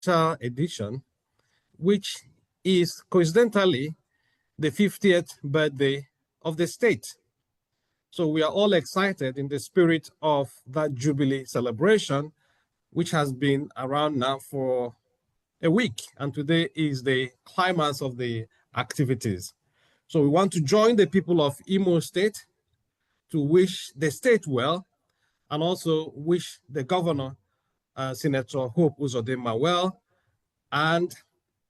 special edition, which is coincidentally the 50th birthday of the state. So we are all excited in the spirit of that Jubilee celebration, which has been around now for a week, and today is the climax of the activities. So we want to join the people of Imo State to wish the state well, and also wish the governor, Senator Hope Uzodinma, well, and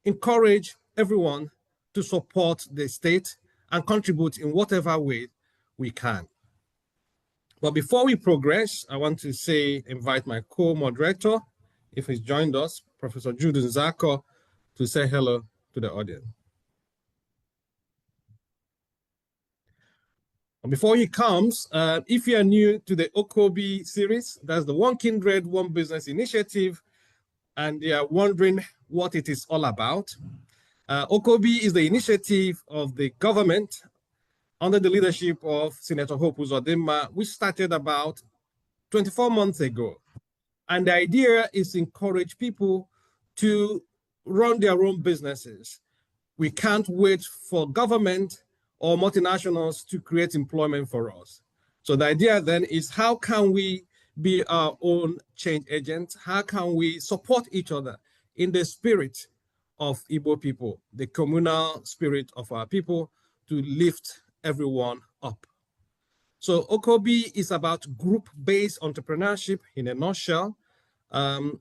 encourage everyone to support the state and contribute in whatever way we can. But before we progress, I want to invite my co-moderator, if he's joined us, Professor Jude Nzako, to say hello to the audience. And before he comes, if you are new to the OKOBI series, that's the One Kindred, One Business initiative, and you are wondering what it is all about, OKOBI is the initiative of the government under the leadership of Senator Hope Uzodinma, which started about 24 months ago. And the idea is to encourage people to run their own businesses. We can't wait for government or multinationals to create employment for us. So the idea then is, how can we be our own change agents? How can we support each other in the spirit of Igbo people, the communal spirit of our people, to lift everyone up? So OKOBI is about group-based entrepreneurship in a nutshell.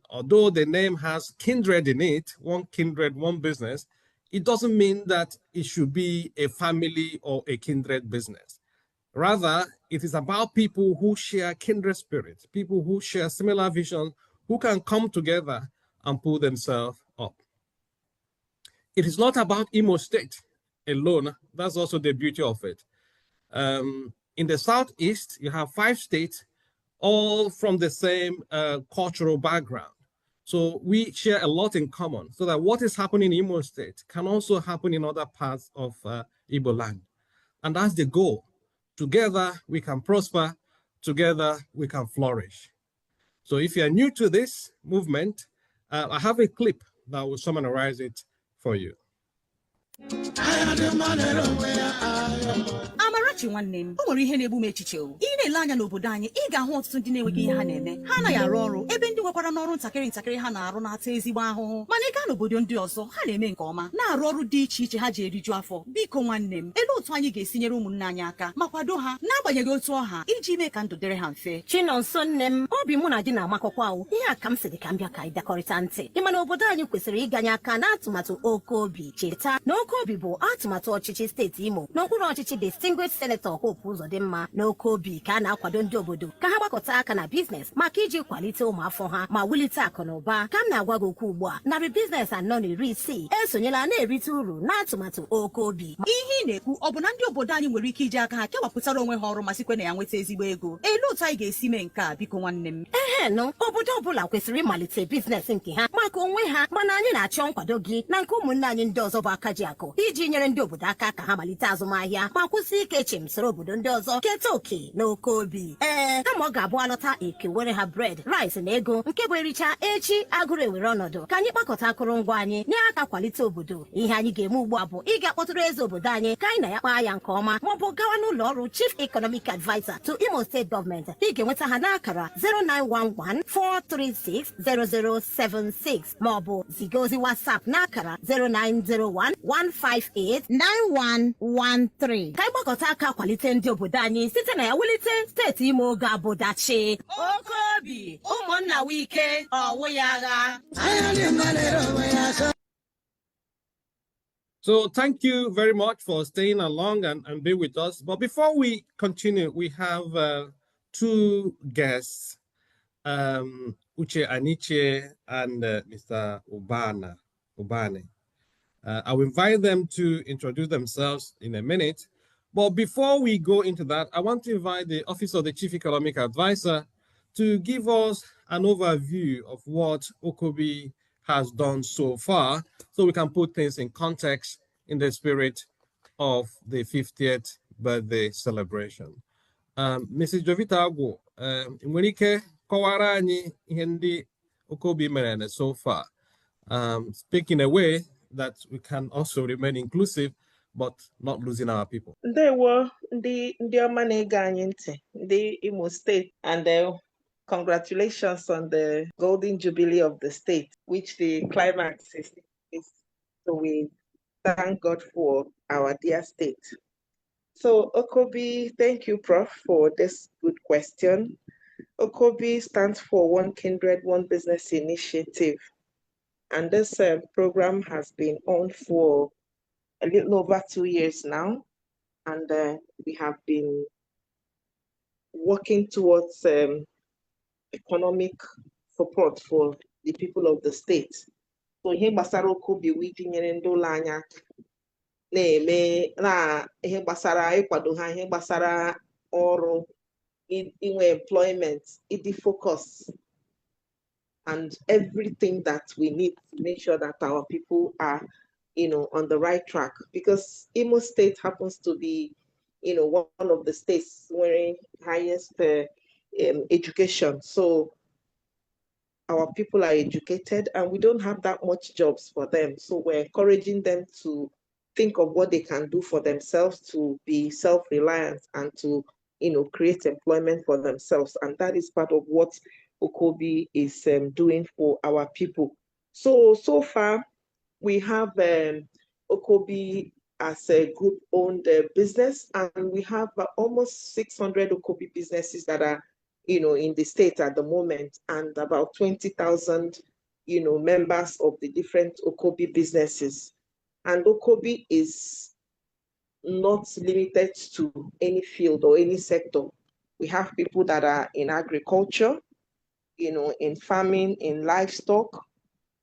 Although the name has kindred in it, one kindred, one business, it doesn't mean that it should be a family or a kindred business. Rather, it is about people who share kindred spirits, people who share similar visions, who can come together and pull themselves up. It is not about Imo State alone. That's also the beauty of it. In the Southeast, you have 5 states, all from the same cultural background. So we share a lot in common, so that what is happening in Imo State can also happen in other parts of Igbo land. And that's the goal. Together, we can prosper. Together, we can flourish. So if you're new to this movement, I have a clip that will summarize it for you. Amarachi nwanne m, o nwere ihe na-egbu m echiche o. Ị na-ele anya n'obodo anyị, ị ga-ahụ ọtụtụ ndị na-enweghị ihe ha na-eme. Ha anaghị arụ ọrụ ebe ndị nwekwara n'ọrụ ntakịrị ha na-arụ na-ata ezigbo ahụhụ. Mana ị gaa n'obodo ndị ọzọ, ha na-eme nke ọma, na-arụ ọrụ dị iche iche ha ji eriju afọ. Biko nwanne m, ele otu anyị ga-esi nyere ụmụnne anyị aka ma kwado ha n'agbanyeghị otu ọha iji mee ka ndụ dịrị ha mfe. Chinonso nne m, obi mụ na di na-amakọkwa o. Ihe a ka m sị dị ka m bịa ka anyị dakọrịta ntị. Ị ma na obodo anyị kwesịrị ịganye aka n'atụmatụ OKOBI. Cheta na OKOBI bụ atụmatụ ọchịchị steeti Imo n'okpuru ọchịchị Distinguished Senator Hope Uzodinma. Na OKOBI ka a na-akwado ndị obodo ka ha gbakọta aka na biznes maka iji kwalite ụmụafọ ha ma wulite akụ na ụba. Ka m na-agwa gị okwu ugbu a, narị biznes anọ na 60 esonyela na-erite uru n'atụmatụ OKOBI. Ihe ị na-ekwu ọ bụ na ndị obodo anyị nwere ike iji aka ha kewapụtara onwe ha ọrụ ma sikwe na ya nweta ezigbo ego. Ele otu anyị ga-esi mee nke a, biko nwanne m? Nụ obodo ọbụla kwesịrị ịmalite biznes nke ha maka onwe ha, mana anyị na-achọ nkwado gị na nke ụmụnne anyị ndị ọzọ bụ aka ji akụ iji nyere ndị obodo aka ka ha malite azụmahịa ma kwụsị ike chim soro obodo ndị ọzọ keta oke na OKOBI. Kama ọ ga-abụ alọta eke were ha bread, rice na ego nke bụ ericha echi agụrụ ewere ọnọdụ, ka anyị kpakọta akụrụngwa anyị nye aka kwalite obodo. Ihe anyị ga-eme ugbu a bụ ịga kpọtụrụ eze obodo anyị ka anyị na ya kpaa ya nke ọma, maọbụ gawa n'ụlọ ọrụ Chief Economic Advisor to Imo State Government. Ị ga-enweta ha n'akara 09114360076 maọbụ ziga ozi WhatsApp n'akara 09011589113 ka anyị gbakọta aka kwalite ndị obodo anyị site na ya wulite steeti Imo ga-abụdachi. OKOBI, ụmụnna wike ọwụ ya agha. So thank you very much for staying along and be with us. But before we continue, we have 2 guests, Uche Aniche and Mr. Ubane. I will invite them to introduce themselves in a minute. But before we go into that, I want to invite the Office of the Chief Economic Advisor to give us an overview of what OKOBI has done so far, so we can put things in context in the spirit of the 50th birthday celebration. Mrs. Jovita Agwo, nwere ike kọwara anyị ihe ndị OKOBI mere so far, speak in a way that we can also remain inclusive, but not losing our people. Ndewo ndị ọma na-ege anyị ntị, ndị Imo State, and congratulations on the Golden Jubilee of the state, which the climax is. So we thank God for our dear state. So OKOBI, thank you, Prof, for this good question. OKOBI stands for One Kindred, One Business Initiative. And this program has been on for a little over 2 years now. And we have been working towards economic support for the people of the state. So ihe gbasara OKOBI wee tinyere ndị ụlọ anyị aka na-eme na ihe gbasara ịkwado ha, ihe gbasara ọrụ, inwe employment, ịdị focus, and everything that we need to make sure that our people are, on the right track. Because Imo State happens to be, one of the states wearing highest education. So our people are educated and we don't have that much jobs for them. So we're encouraging them to think of what they can do for themselves to be self-reliant and to, create employment for themselves. And that is part of what OKOBI is doing for our people. So far, we have OKOBI as a group-owned business, and we have almost 600 OKOBI businesses that are, in the state at the moment, and about 20,000, members of the different OKOBI businesses. And OKOBI is not limited to any field or any sector. We have people that are in agriculture, in farming, in livestock,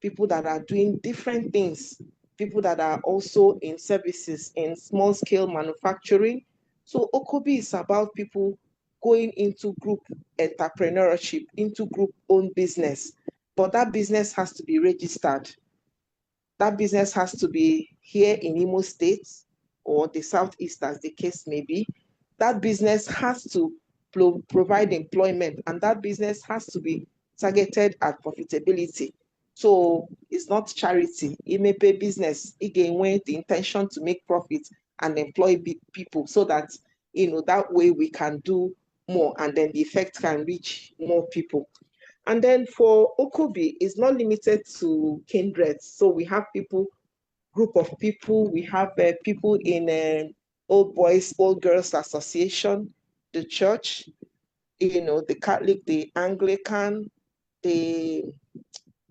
people that are doing different things, people that are also in services, in small-scale manufacturing. So OKOBI is about people going into group entrepreneurship, into group-owned business. But that business has to be registered. That business has to be here in Imo State or the Southeast, as the case may be. That business has to provide employment, and that business has to be targeted at profitability. So it's not charity. It may pay business, again, with the intention to make profit and employ people so that, that way we can do more and then the effect can reach more people. And then for OKOBI, it's not limited to kindred. So we have group of people, we have people in Old Boys, Old Girls Association, the church, the Catholic, the Anglican, the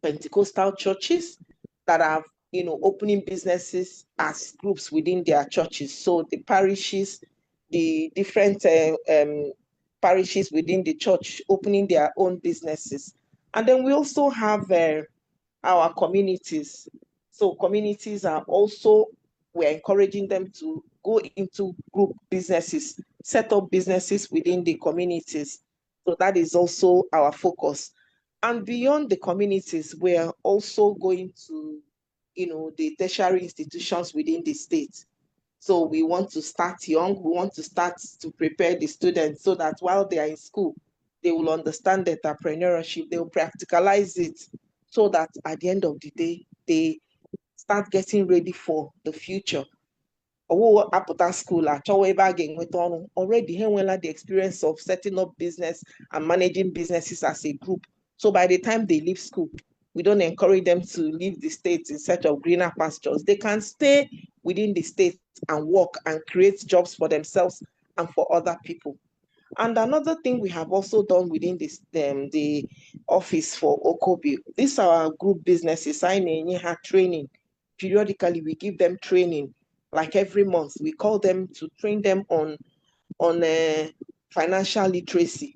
Pentecostal churches that are, opening businesses as groups within their churches. So the parishes, the different parishes within the church opening their own businesses. And then we also have our communities. So communities are also, we're encouraging them to go into group businesses, set up businesses within the communities. So that is also our focus. And beyond the communities, we're also going to, the tertiary institutions within the state. So we want to start young. We want to start to prepare the students so that while they are in school, they will understand entrepreneurship, they will practicalize it so that at the end of the day, they start getting ready for the future. After school, already the experience of setting up business and managing businesses as a group. So by the time they leave school, we don't encourage them to leave the state in search of greener pastures. They can stay within the state and work and create jobs for themselves and for other people. And another thing we have also done within this, the office for OKOBI, these are our group businesses. I have training. Periodically, we give them training. Like every month, we call them to train them on financial literacy,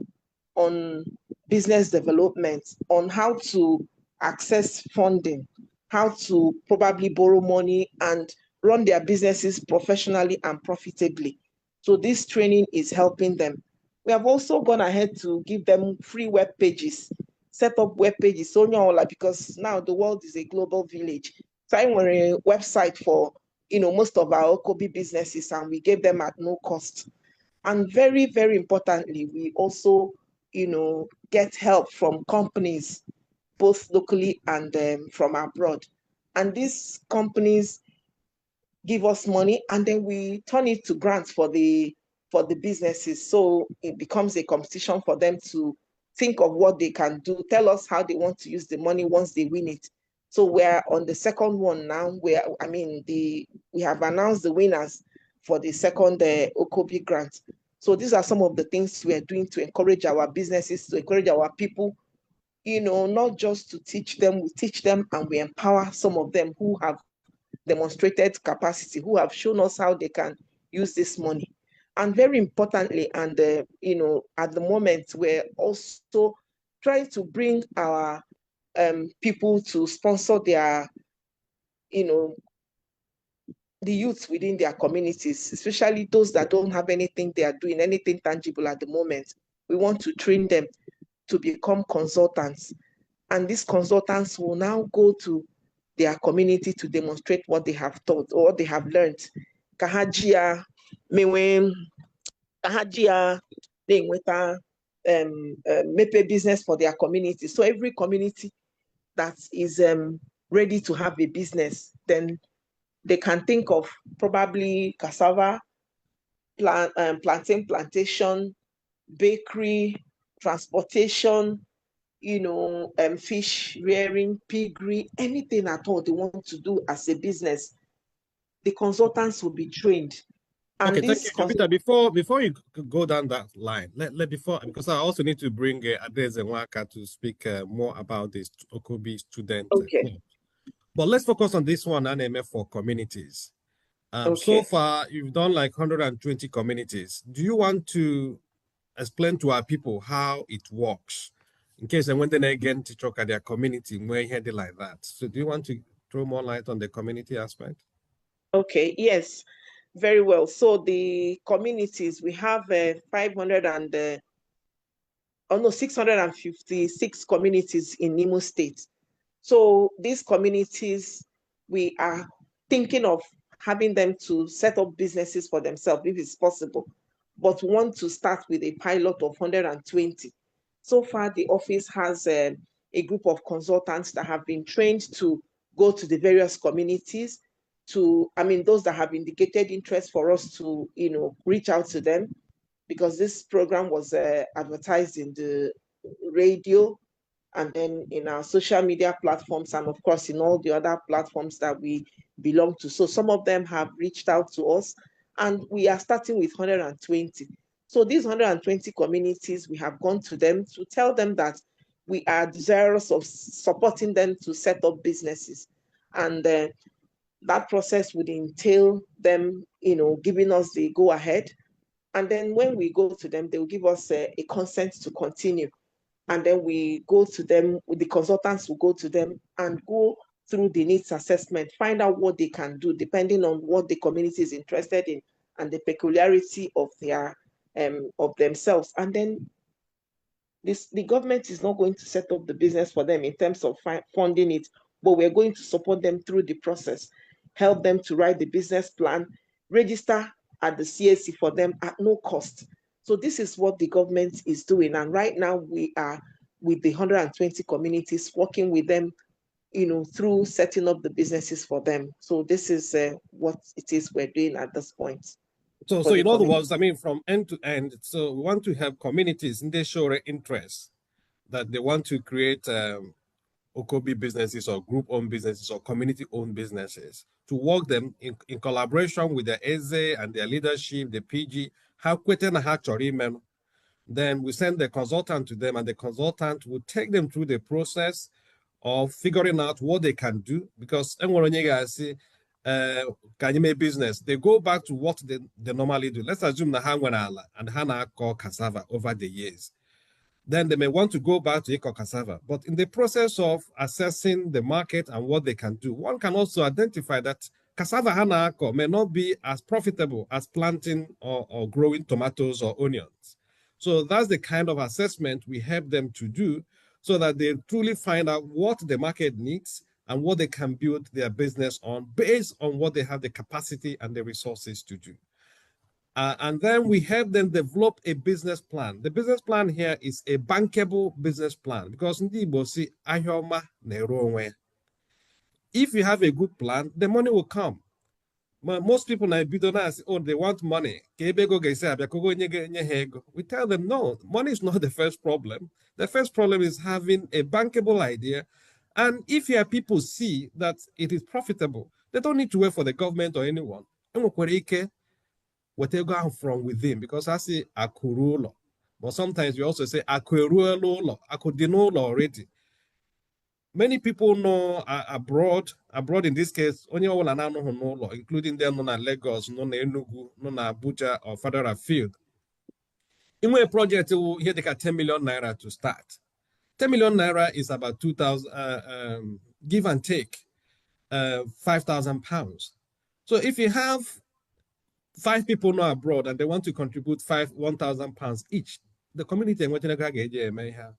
on business development, on how to access funding, how to probably borrow money and run their businesses professionally and profitably. So this training is helping them. We have also gone ahead to give them free web pages, set up web pages, because now the world is a global village. So I want a website for most of our OKOBI businesses, and we gave them at no cost. And very, very importantly, we also get help from companies both locally and from abroad. And these companies give us money, and then we turn it to grants for the businesses. So it becomes a competition for them to think of what they can do, tell us how they want to use the money once they win it. So we're on the second one now, where we have announced the winners for the second OKOBI grant. So these are some of the things we are doing to encourage our businesses, to encourage our people, not just to teach them, we teach them and we empower some of them who have demonstrated capacity, who have shown us how they can use this money. And very importantly, and at the moment, we're also trying to bring our people to sponsor their, the youth within their communities, especially those that don't have anything they are doing, anything tangible at the moment. We want to train them to become consultants. And these consultants will now go to their community to demonstrate what they have taught or what they have learned. Kahajia, mewe, kahajia, mepe business for their community. So every community that is ready to have a business, then they can think of probably cassava, plantain plantation, bakery, transportation, fish rearing, piggery, anything at all they want to do as a business. The consultants will be trained. And okay, thank you, Jupiter. Before you go down that line, because I also need to bring Adeze Nwaka to speak more about this OKOBI student. Okay. But let's focus on this one, NMF for communities. Okay. So far, you've done like 120 communities. Do you want to explain to our people how it works? In case they want to again to talk at their community, where you heard it like that. So do you want to throw more light on the community aspect? Okay, yes, very well. So the communities, we have 656 communities in Imo State. So these communities, we are thinking of having them to set up businesses for themselves if it's possible, but want to start with a pilot of 120. So far, the office has a group of consultants that have been trained to go to the various communities, those that have indicated interest for us to, reach out to them, because this program was advertised in the radio and then in our social media platforms, and of course in all the other platforms that we belong to. So some of them have reached out to us, and we are starting with 120. So these 120 communities, we have gone to them to tell them that we are desirous of supporting them to set up businesses. And that process would entail them, giving us the go ahead. And then when we go to them, they will give us a consent to continue. And then we go to them, the consultants will go to them and go through the needs assessment, find out what they can do depending on what the community is interested in and the peculiarity of their of themselves. And then the government is not going to set up the business for them in terms of funding it, but we're going to support them through the process, help them to write the business plan, register at the CAC for them at no cost. So this is what the government is doing. And right now we are with the 120 communities working with them, through setting up the businesses for them. So this is what it is we're doing at this point. So in other words, from end to end, so we want to have communities in their show interest that they want to create OKOBI businesses or group-owned businesses or community-owned businesses, to work them in collaboration with the EZE and their leadership, the PG, how quickly and how chorimen. Then we send the consultant to them, and the consultant will take them through the process of figuring out what they can do. Because when you guys see, can you make business? They go back to what they normally do. Let's assume the Hangwanala and Hana call cassava over the years. Then they may want to go back to eco cassava. But in the process of assessing the market and what they can do, one can also identify that cassava hanako may not be as profitable as planting or growing tomatoes or onions. So that's the kind of assessment we help them to do, so that they truly find out what the market needs and what they can build their business on based on what they have the capacity and the resources to do. And then we help them develop a business plan. The business plan here is a bankable business plan because if you have a good plan, the money will come. Most people now say, oh, they want money. We tell them, no, money is not the first problem. The first problem is having a bankable idea. And if your people see that it is profitable, they don't need to wait for the government or anyone. Whatever from within, because I say akurulo. But sometimes we also say akurulo, akudinolo already. Many people know abroad in this case, only all know, including them on Lagos, no Enugu, no Abuja or further afield. In a project, here they got 10 million naira to start. 10 million naira is about 2,000, give and take, 5,000 pounds. So if you have 5 people know abroad and they want to contribute 1,000 pounds each, the community may have.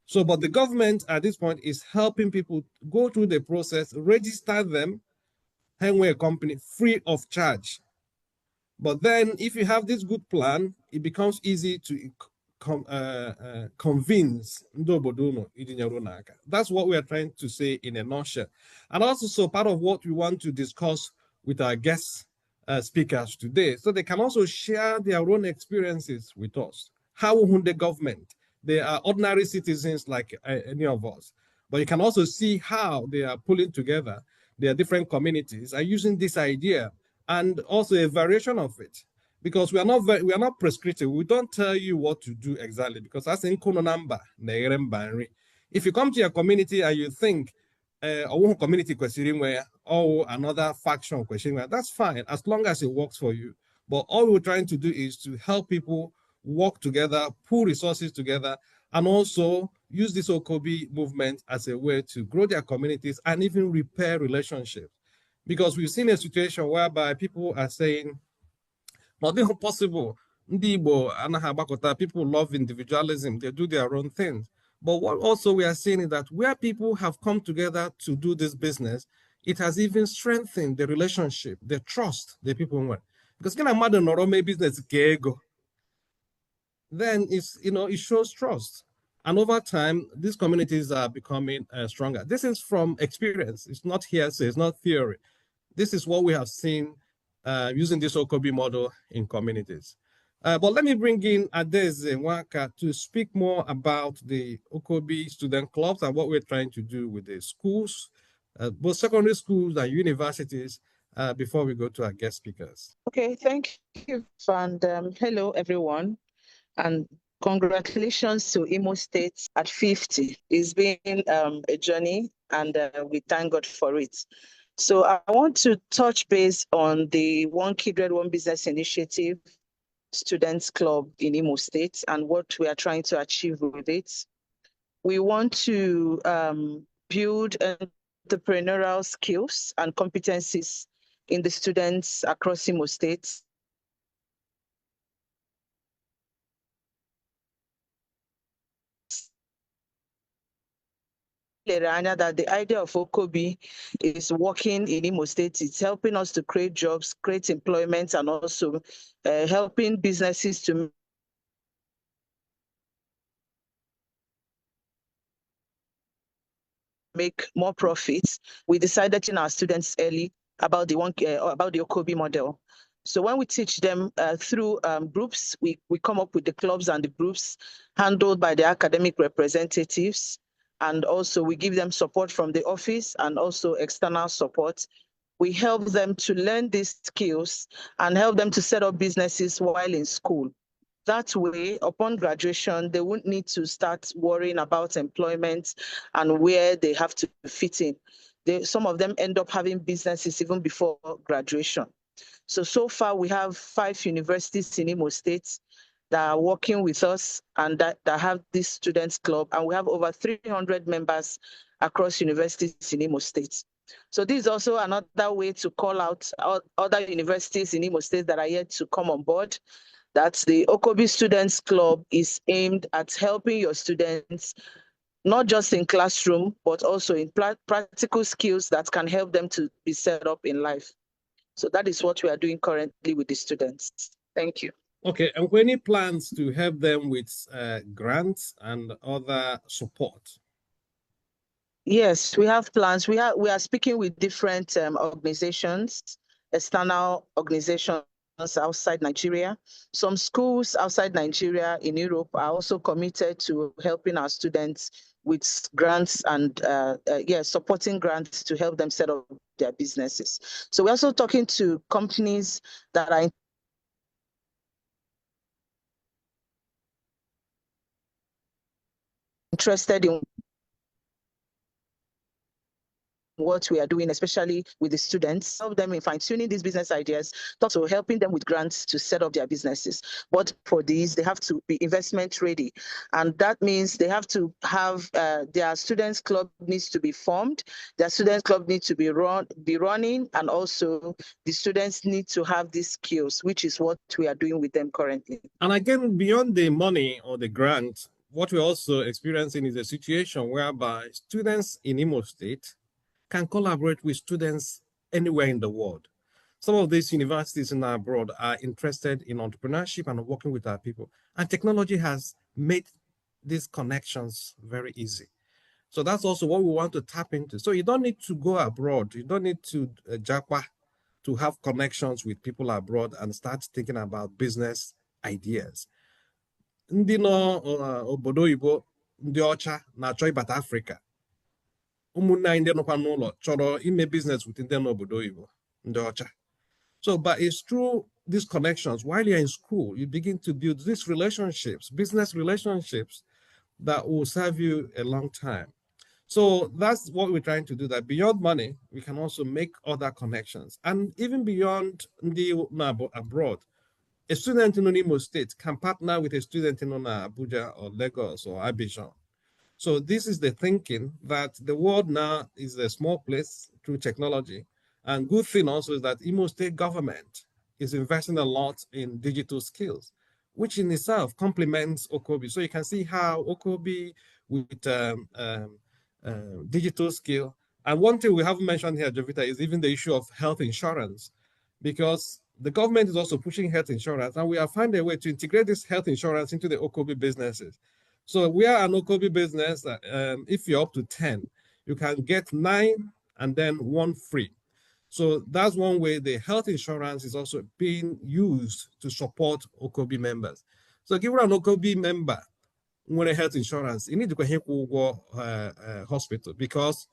So, but the government at this point is helping people go through the process, register them, and we're a company free of charge. But then if you have this good plan, it becomes easy to convince. That's what we are trying to say in a nutshell. And also, so part of what we want to discuss with our guests speakers today, so they can also share their own experiences with us. How will the government? They are ordinary citizens like any of us, but you can also see how they are pulling together their different communities and using this idea and also a variation of it, because we are not prescriptive. We don't tell you what to do exactly, because that's in number. If you come to your community and you think community or another faction question, that's fine as long as it works for you. But all we're trying to do is to help people work together, pool resources together, and also use this OKOBI movement as a way to grow their communities and even repair relationships. Because we've seen a situation whereby people are saying, nothing possible. People love individualism, they do their own things. But what also we are seeing is that where people have come together to do this business, it has even strengthened the relationship, the trust the people want. Because business then it shows trust. And over time, these communities are becoming stronger. This is from experience. It's not hearsay, it's not theory. This is what we have seen using this OKOBI model in communities. But let me bring in Adeze Nwaka to speak more about the OKOBI student clubs and what we're trying to do with the schools, both secondary schools and universities, before we go to our guest speakers. Okay, thank you. And hello, everyone. And congratulations to Imo State at 50. It's been a journey, and we thank God for it. So I want to touch base on the One Kindred, One Business Initiative Students Club in Imo State and what we are trying to achieve with it. We want to build entrepreneurial skills and competencies in the students across Imo State. That the idea of OKOBI is working in Imo State. It's helping us to create jobs, create employment, and also helping businesses to make more profits. We decided in our students early about the OKOBI model. So when we teach them through groups, we come up with the clubs and the groups handled by the academic representatives. And also we give them support from the office and also external support. We help them to learn these skills and help them to set up businesses while in school. That way, upon graduation, they won't need to start worrying about employment and where they have to fit in. Some of them end up having businesses even before graduation. So far, we have 5 universities in Imo State that are working with us and that have this students club, and we have over 300 members across universities in Imo State. So this is also another way to call out other universities in Imo State that are yet to come on board, that the OKOBI Students Club is aimed at helping your students, not just in classroom, but also in practical skills that can help them to be set up in life. So that is what we are doing currently with the students. Thank you. Okay, and any plans to help them with grants and other support? Yes, we have plans. We are speaking with different organizations, external organizations outside Nigeria. Some schools outside Nigeria in Europe are also committed to helping our students with grants and supporting grants to help them set up their businesses. So we're also talking to companies that are interested in what we are doing, especially with the students, help them in fine-tuning these business ideas, also helping them with grants to set up their businesses. But for these, they have to be investment ready. And that means they have to have their students club needs to be formed, their students club needs to be running, and also the students need to have these skills, which is what we are doing with them currently. And again, beyond the money or the grant, what we're also experiencing is a situation whereby students in Imo State can collaborate with students anywhere in the world. Some of these universities in abroad are interested in entrepreneurship and working with our people. And technology has made these connections very easy. So that's also what we want to tap into. So you don't need to go abroad. You don't need to japa to have connections with people abroad and start thinking about business ideas. Ndị nọ obodo oyibo ndị ọcha na-achọ ịbata Afrịka. Ụmụnne anyị ndị nọkwa n'ụlọ chọrọ ime business with ndị n'obodo oyibo ndị ọcha. So, but it's through these connections, while you're in school, you begin to build these relationships, business relationships that will serve you a long time. So that's what we're trying to do, that beyond money, we can also make other connections. And even beyond the abroad, a student in Imo State can partner with a student in Abuja or Lagos or Abidjan. So this is the thinking that the world now is a small place through technology. And good thing also is that Imo State government is investing a lot in digital skills, which in itself complements OKOBI. So you can see how OKOBI with digital skill. And one thing we haven't mentioned here, Jovita, is even the issue of health insurance, because the government is also pushing health insurance, and we have found a way to integrate this health insurance into the OKOBI businesses. So we are an OKOBI business. If you're up to 10, you can get 9 and then 1 free. So that's one way the health insurance is also being used to support OKOBI members. So if you're an OKOBI member, when a health insurance, you need to go hospital, because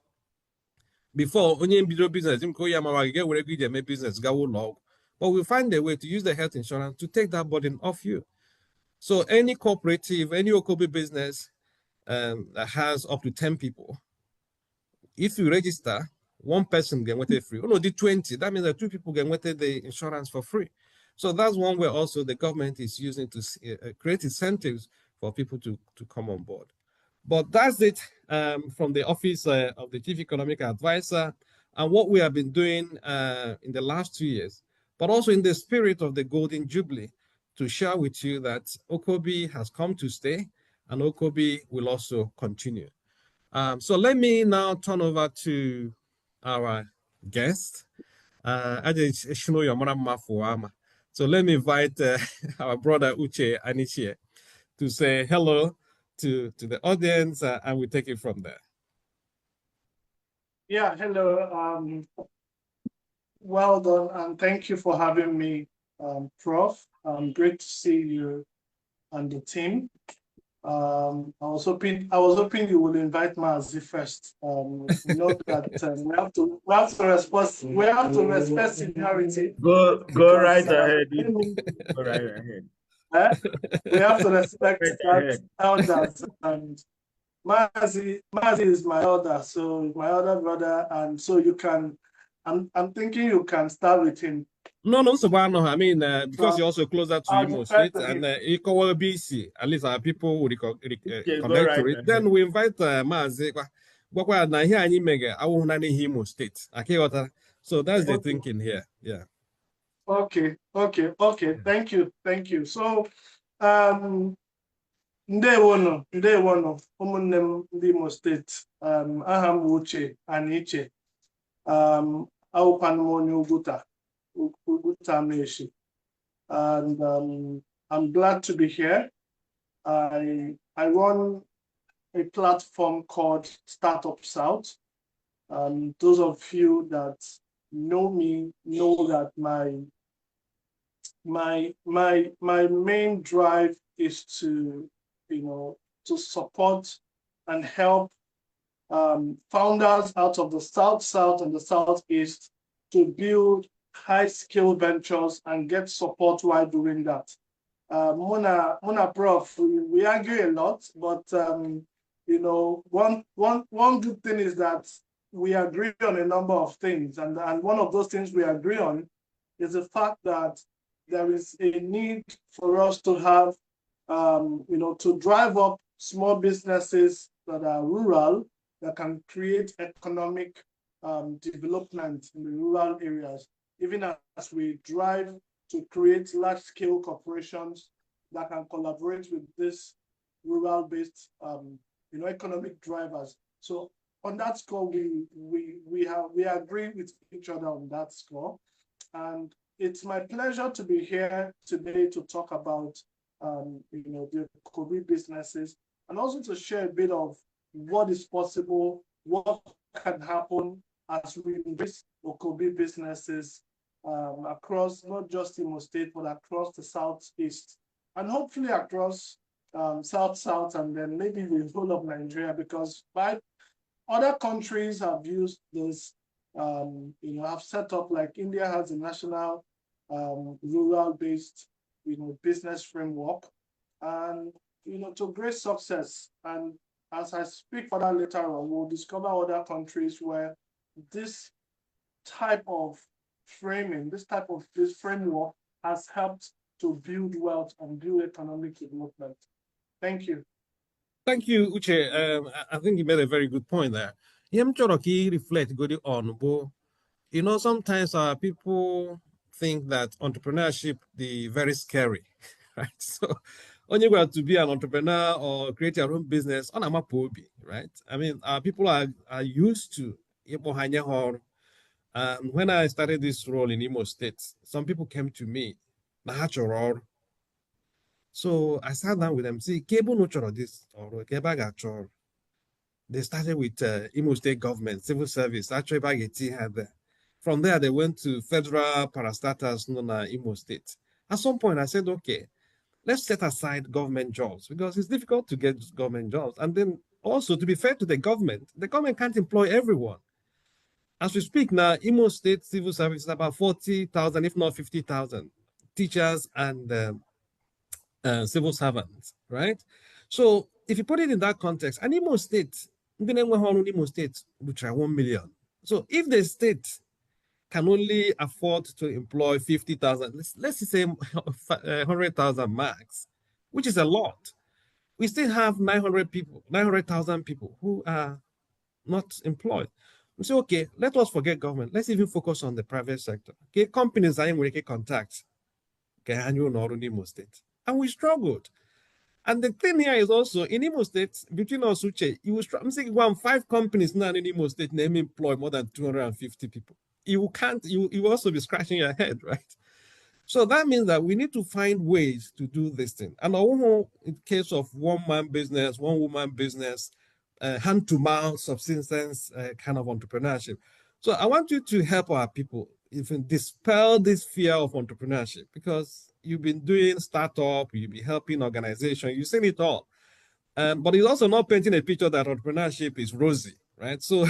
before onye mbido business, business, but we find a way to use the health insurance to take that burden off you. So any cooperative, any OKOBI business that has up to 10 people, if you register, one person can get it free. Oh no, the 20, that means that 2 people can get the insurance for free. So that's one way also the government is using to create incentives for people to come on board. But that's it from the office of the Chief Economic Advisor and what we have been doing in the last 2 years, but also in the spirit of the Golden Jubilee, to share with you that OKOBI has come to stay and OKOBI will also continue. So let me now turn over to our guest. So let me invite our brother Uche Anichie to say hello to the audience, and we take it from there. Yeah, hello. Well done, and thank you for having me, Prof. Great to see you and the team. I was hoping you would invite Mazi first. We know that we have to respect seniority. Go right ahead. Go right ahead. We have to respect that elders, and Mazi is my elder, so my elder brother, and so you can. I'm thinking you can start with him. No, I mean, because you're also closer to Imo State and OKOBI, at least our people will connect to it. Then we invite Mazi. So that's the thinking here. Yeah. Okay. Thank you. So, ndewono, ụmụnne m ndị Imo State. Aha m bụ Uche Anichie. Awụkwanụ m onye Uguta Meshi. and I'm glad to be here. I run a platform called Startup South. Those of you that know me know that my main drive is to, to support and help founders out of the South and the Southeast to build high-skill ventures and get support while doing that. Mona Prof, we argue a lot, but one good thing is that we agree on a number of things, and one of those things we agree on is the fact that there is a need for us to have, to drive up small businesses that are rural, that can create economic development in the rural areas, even as we drive to create large-scale corporations that can collaborate with this rural-based, economic drivers. So on that score, we agree with each other on that score, and it's my pleasure to be here today to talk about, the OKOBI businesses, and also to share a bit of what is possible, what can happen as we embrace OKOBI businesses across not just Imo State, but across the Southeast, and hopefully across South, and then maybe the whole of Nigeria, because other countries have used this, have set up, like India has a national rural-based, business framework, and, to great success. And as I speak further later on, we'll discover other countries where this type of framing, this framework has helped to build wealth and build economic development. Thank you. Thank you, Uche. I think you made a very good point there. Yem Choroki reflect good on, sometimes people think that entrepreneurship is very scary, right? So when you want to be an entrepreneur or create your own business, on a OKOBI, right? I mean, people are used to. When I started this role in Imo State, some people came to me, so I sat down with them, see, cable no choro this or choro. They started with Imo State government, civil service, actually Bageti had there. From there, they went to federal parastatals known as Imo State. At some point, I said, okay, let's set aside government jobs because it's difficult to get government jobs. And then also, to be fair to the government can't employ everyone. As we speak now, Imo State civil service is about 40,000, if not 50,000 teachers and civil servants, right? So if you put it in that context, an Imo State, Imo State, which are 1 million. So if the state can only afford to employ 50,000, let's say 100,000 max, which is a lot, we still have 900,000 people who are not employed. We say, okay, let us forget government. Let's even focus on the private sector. Okay, companies are in contact. Okay, and you know, Imo State. And we struggled. And the thing here is also in Imo State, between us, Uche, you will I'm saying 5 companies now in Imo State name employ more than 250 people. You can't, you also be scratching your head, right? So that means that we need to find ways to do this thing. And in case of one-man business, one-woman business, hand-to-mouth subsistence kind of entrepreneurship. So I want you to help our people even dispel this fear of entrepreneurship, because you've been doing startup, you've been helping organizations, you've seen it all. But it's also not painting a picture that entrepreneurship is rosy, right? So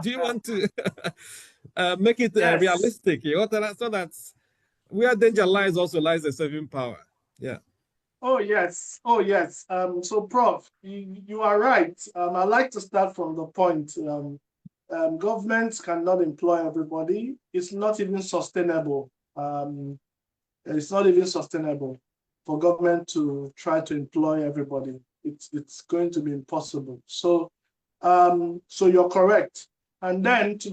do you want to make it realistic? So that's where danger lies also lies the saving power. Yeah. Oh, yes. Oh, yes. So, Prof, you are right. I like to start from the point. Governments cannot employ everybody. It's not even sustainable. It's not even sustainable for government to try to employ everybody. It's going to be impossible. So, so you're correct. And then to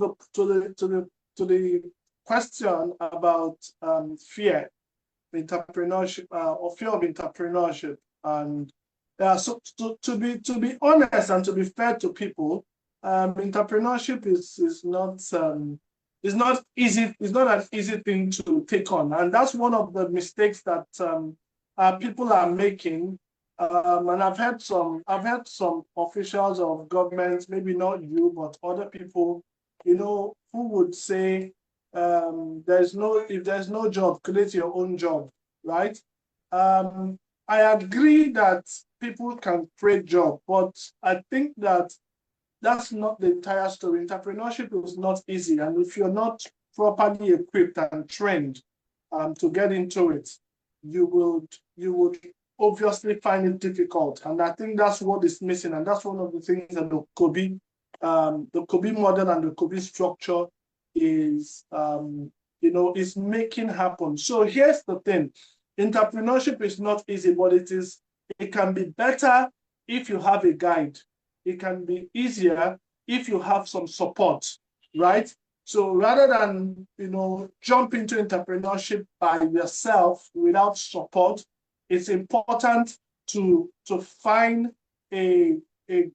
the question about fear. Entrepreneurship or fear of entrepreneurship, and so to be honest and to be fair to people, entrepreneurship is not easy. It's not an easy thing to take on, and that's one of the mistakes that people are making. And I've had some officials of government, maybe not you, but other people, who would say, if there's no job, create your own job, right? I agree that people can create job, but I think that that's not the entire story. Entrepreneurship is not easy, and if you're not properly equipped and trained to get into it, you would obviously find it difficult. And I think that's what is missing, and that's one of the things that the OKOBI model and the OKOBI structure is is making happen. So here's the thing: entrepreneurship is not easy, but it can be better if you have a guide. It can be easier if you have some support, right? So rather than jump into entrepreneurship by yourself without support, it's important to find a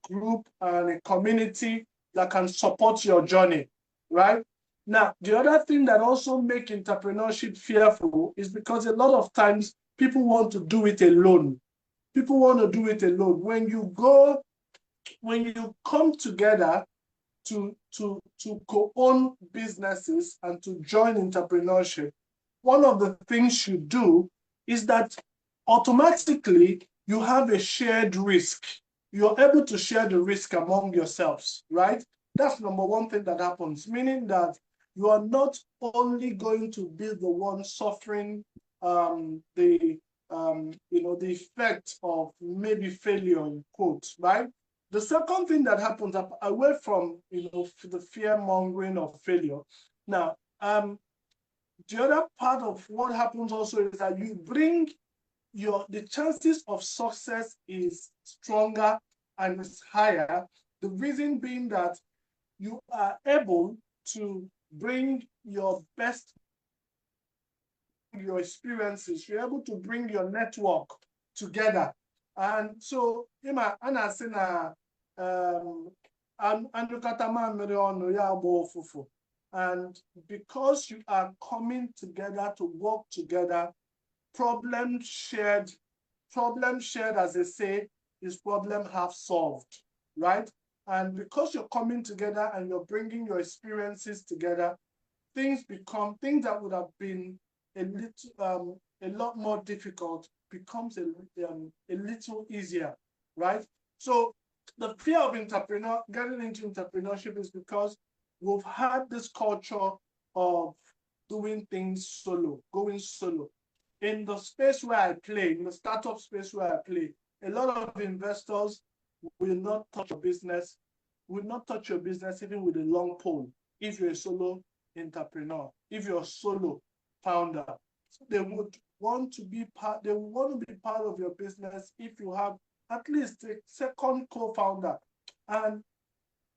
group and a community that can support your journey, right? Now, the other thing that also makes entrepreneurship fearful is because a lot of times people want to do it alone. People want to do it alone. When you come together to co-own businesses and to join entrepreneurship, one of the things you do is that automatically you have a shared risk. You're able to share the risk among yourselves, right? That's number one thing that happens, meaning that you are not only going to be the one suffering the effect of maybe failure in quotes, right? The second thing that happens away from the fear mongering of failure. Now, the other part of what happens also is that you bring the chances of success is stronger and is higher. The reason being that you are able to bring your best, your experiences, you're able to bring your network together. And so, and because you are coming together to work together, problem shared, as they say, is problem half solved, right? And because you're coming together and you're bringing your experiences together, things that would have been a lot more difficult becomes a little easier, right? So the fear of getting into entrepreneurship is because we've had this culture of doing things solo, going solo. In the space where I play, in the startup space where I play, a lot of investors will not touch your business, even with a long pole if you're a solo entrepreneur, if you're a solo founder. So they would want to be part of your business if you have at least a second co-founder. And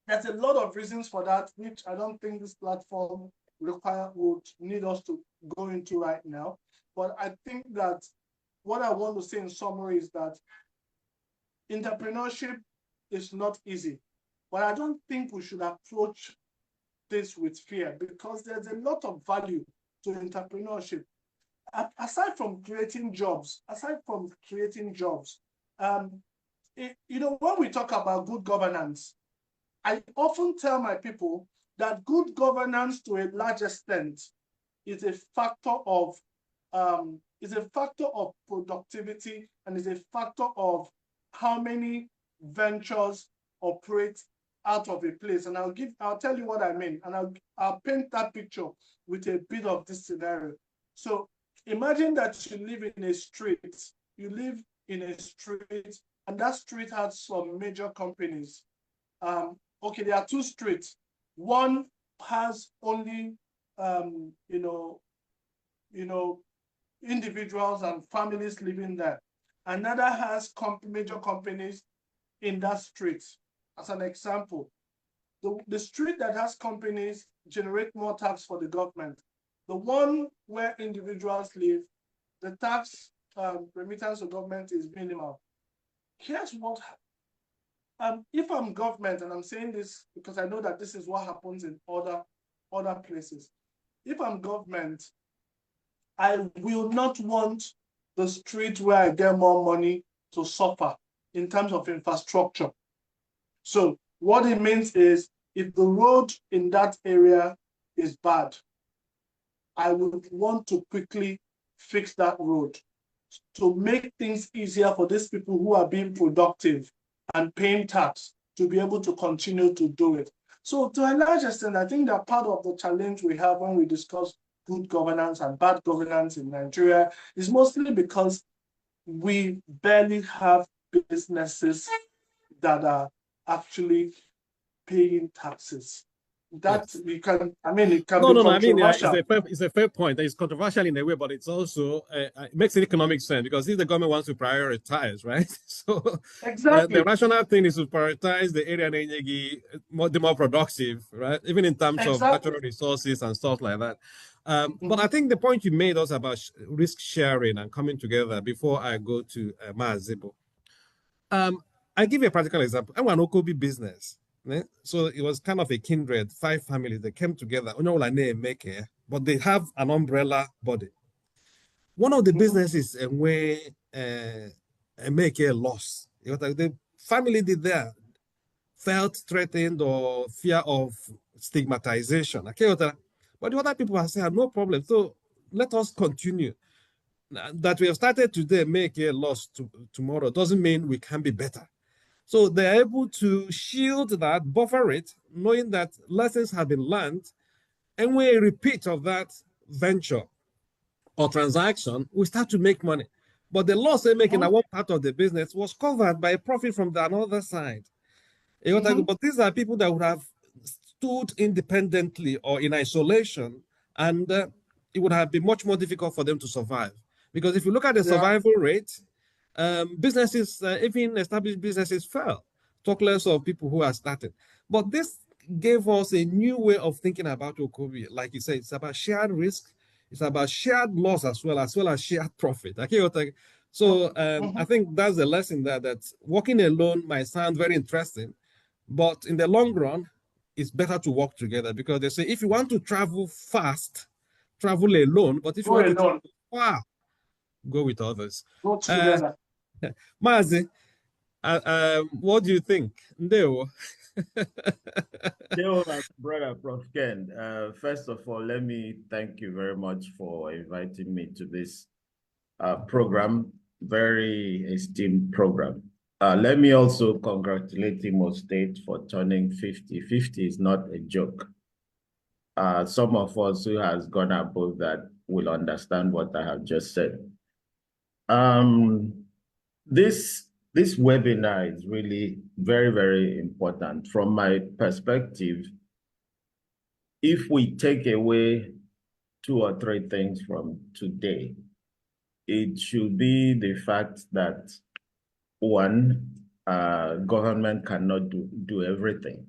there's a lot of reasons for that, which I don't think this platform would need us to go into right now. But I think that what I want to say in summary is that entrepreneurship is not easy, but I don't think we should approach this with fear, because there's a lot of value to entrepreneurship. Aside from creating jobs, when we talk about good governance, I often tell my people that good governance to a large extent is a factor of productivity, and is a factor of how many ventures operate out of a place. And I'll tell you what I mean, and I'll paint that picture with a bit of this scenario. So imagine that you live in a street, and that street has some major companies. Okay, there are two streets. One has only individuals and families living there. Another has major companies in that street. As an example, the street that has companies generate more tax for the government. The one where individuals live, the tax remittance to government is minimal. Here's what, if I'm government, and I'm saying this because I know that this is what happens in other other places. If I'm government, I will not want the street where I get more money to suffer in terms of infrastructure. So what it means is if the road in that area is bad, I would want to quickly fix that road to make things easier for these people who are being productive and paying tax to be able to continue to do it. So to a large extent, I think that part of the challenge we have when we discuss good governance and bad governance in Nigeria is mostly because we barely have businesses that are actually paying taxes. That Yes. we can, I mean, it can No, be no, no. I mean, controversial. it's a fair point. It's controversial in a way, but it's also it makes economic sense because if the government wants to prioritize, right? So the Exactly, rational thing is to prioritize the area the more productive, right? Even in terms of exactly. natural resources and stuff like that. But I Mhm. think the point you made also about risk sharing and coming together before I go to Mazibo. I give you a practical example. I'm an OKOBI business. So it was kind of a kindred, 5 families that came together. But they have an umbrella body. One of the Mhm. businesses where make a loss. The family did there felt threatened or fear of stigmatization. But the other people are saying no problem. So let us continue. That we have started today make a loss tomorrow doesn't mean we can be better. So they're able to shield that, buffer it, knowing that lessons have been learned. And when a repeat of that venture or transaction, we start to make money. But the loss they make in Mhm. one part of the business was covered by a profit from the another side. Mhm. But these are people that would have stood independently or in isolation, and it would have been much more difficult for them to survive. Because if you look at the Yeah. survival rate, businesses, even established businesses, fell. Talk less of people who are starting. But this gave us a new way of thinking about OKOBI. Like you said, it's about shared risk, it's about shared loss as well as shared profit. Okay, so I Mhm. think that's the lesson there that working alone might sound very interesting, but in the long run, it's better to work together because they say if you want to travel fast, travel alone. But if you Go want to alone. travel far, go with others. Go Uh, together. Mazi, what do you think? Ndeo. Dear my brother, Prof. Ken, first of all, let me thank you very much for inviting me to this program, very esteemed program. Let me also congratulate Imo State for turning 50. 50 is not a joke. Some of us who has gone above that will understand what I have just said. This webinar is really very, very important. From my perspective, if we take away 2 or 3 things from today, it should be the fact that one, government cannot do everything.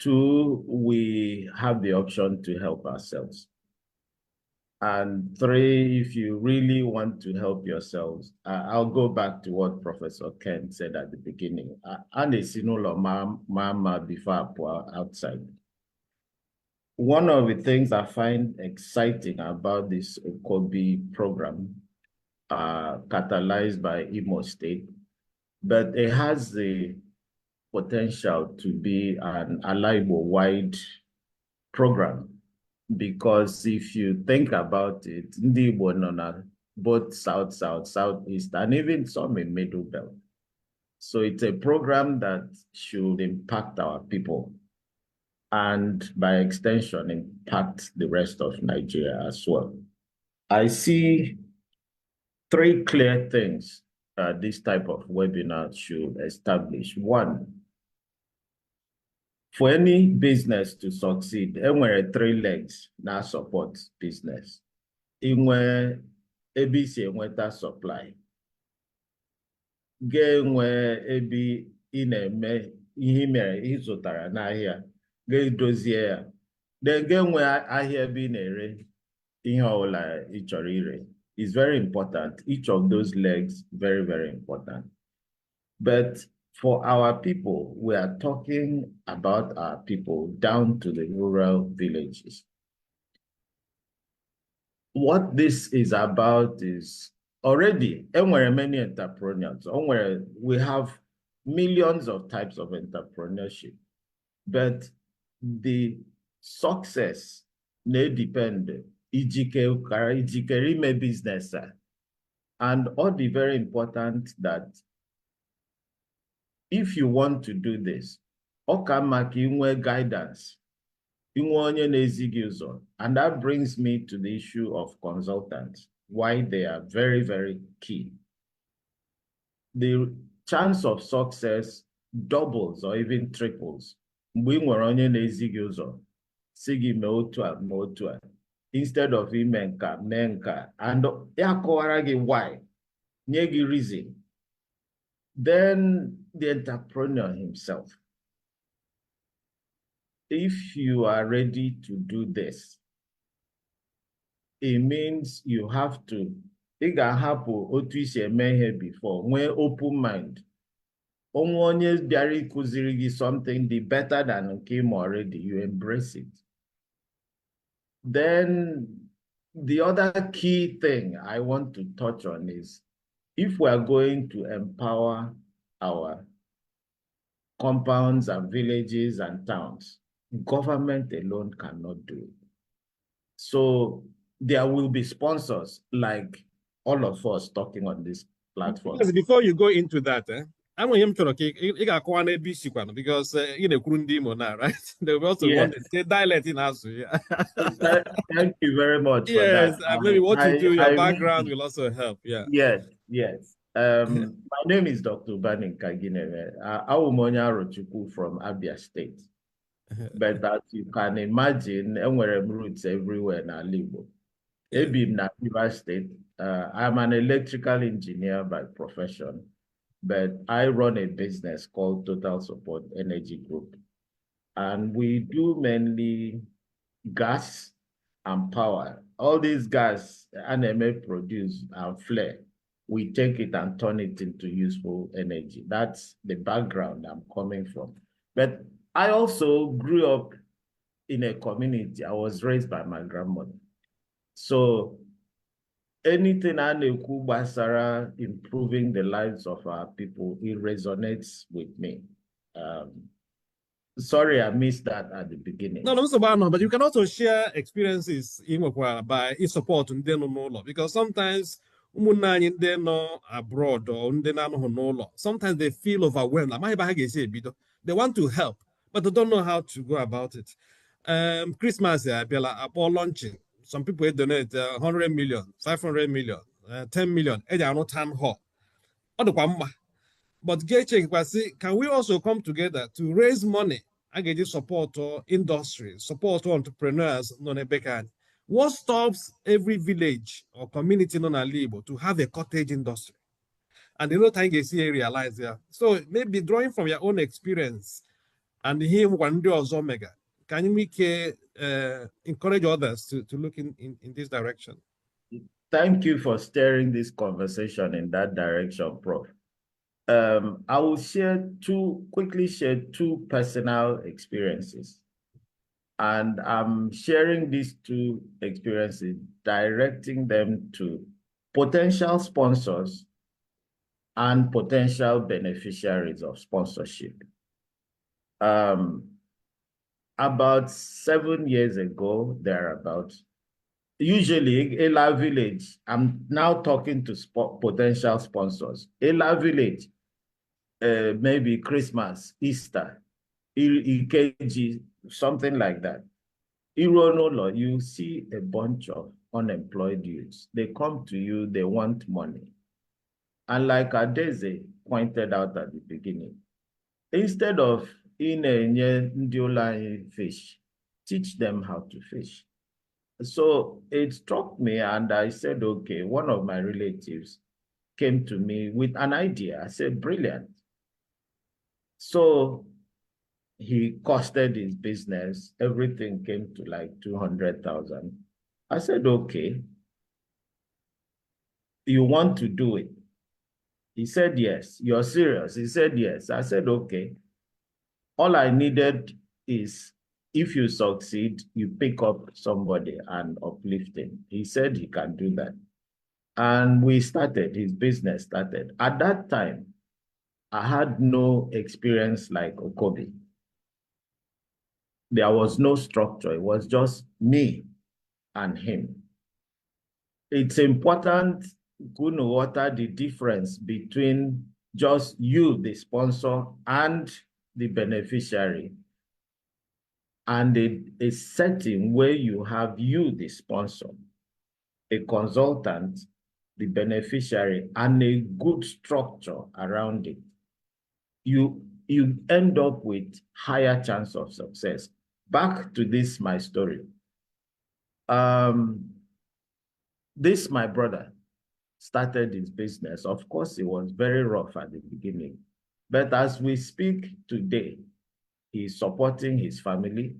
2, we have the option to help ourselves. And 3, if you really want to help yourselves, I'll go back to what Professor Ken said at the beginning. And it's mama before outside. One of the things I find exciting about this OKOBI program, catalyzed by Imo State, but it has the potential to be an Alaibo-wide program. Because if you think about it, Ndi Igbo nọ na both South, South, Southeast, and even some in Middle Belt. So it's a program that should impact our people and by extension, impact the rest of Nigeria as well. I see 3 clear things this type of webinar should establish. One, for any business to succeed, there are 3 legs that support business. Inwe ABC enweta supply, ga-enwe ebe ị na-eme ihe mere ịzụtara n'ahịa, ga-edozie ya, then ga-enwe ahịa ebe ị na-ere ihe ọbụla ị chọrọ ire. Is very important. Each of those legs, very, very important. But for our people, we are talking about our people down to the rural villages. What this is about is already, and there are many entrepreneurs, we have millions of types of entrepreneurship, but the success may depend ijikere business, and all the very important that if you want to do this, okamaka inwe guidance, inwe onye na-ezigi ụzọ, and that brings me to the issue of consultants, why they are very, very key. The chance of success doubles or even triples mgbe ị nwere onye na-ezigi ụzọ si gị mee otu a mee otu a, instead of ime nka mee nka, and ya kọwara gị why, nye gị reason, then the entrepreneur himself, if you are ready to do this, it means you have to, ị ga-ahapụ otu isi eme ihe before, nwee open mind. Onwe onye bịara ịkụziri gị something the better than nke ime already, you embrace it. Then the other key thing I want to touch on is, if we are going to empower our compounds and villages and towns, government alone cannot do it. So there will be sponsors like all of us talking on this platform. Yes, before you go into that, I'm going to because in the Kurundimo now, right? They will also want the dialect in us. Yeah. Thank you very much for yes, that. maybe what you do, your background will also help. Yeah. Yes, yes. My name is Dr. Banin Kagineve. I'm Arochukwu from Abia State. But as you can imagine, I'm roots everywhere in Alibo. Ebim na Rivers State. I'm an electrical engineer by profession, but I run a business called Total Support Energy Group. And we do mainly gas and power. All these gas NMA produce and flare, we take it and turn it into useful energy. That's the background I'm coming from. But I also grew up in a community. I was raised by my grandmother. So anything I know Sarah improving the lives of our people, it resonates with me. Sorry, I missed that at the beginning. No, but you can also share experiences by support because sometimes they know abroad or sometimes they feel overwhelmed. They want to help, but they don't know how to go about it. Christmas, upon launching, some people donate 100 million, 500 million, 10 million, and they are not town hall. But can we also come together to raise money and support industry, support entrepreneurs? What stops every village or community to have a cottage industry? And the time you see realize there. So maybe drawing from your own experience and here one do Omega, can you make encourage others to look in this direction? Thank you for steering this conversation in that direction, Prof. I will quickly share two personal experiences. And I'm sharing these two experiences, directing them to potential sponsors and potential beneficiaries of sponsorship. About 7 years ago, thereabouts, usually Ela Village, I'm now talking to potential sponsors. Ela Village, maybe Christmas, Easter, EKG, something like that. Ironolo, you see a bunch of unemployed youths. They come to you, they want money. And like Adeze pointed out at the beginning, instead of in a fish, teach them how to fish. So it struck me and I said, okay, one of my relatives came to me with an idea. I said, brilliant. So he costed his business. Everything came to like 200,000. I said, okay, you want to do it. He said, yes. You're serious? He said, yes. I said, okay. All I needed is if you succeed, you pick up somebody and uplift him. He said he can do that. And we started, his business started. At that time, I had no experience like OKOBI. There was no structure. It was just me and him. It's important to know what are the difference between just you, the sponsor, and the beneficiary, and a setting where you have you, the sponsor, a consultant, the beneficiary, and a good structure around it. You end up with higher chance of success. Back to this, my story. This, my brother, started his business. Of course, it was very rough at the beginning. But as we speak today, he's supporting his family.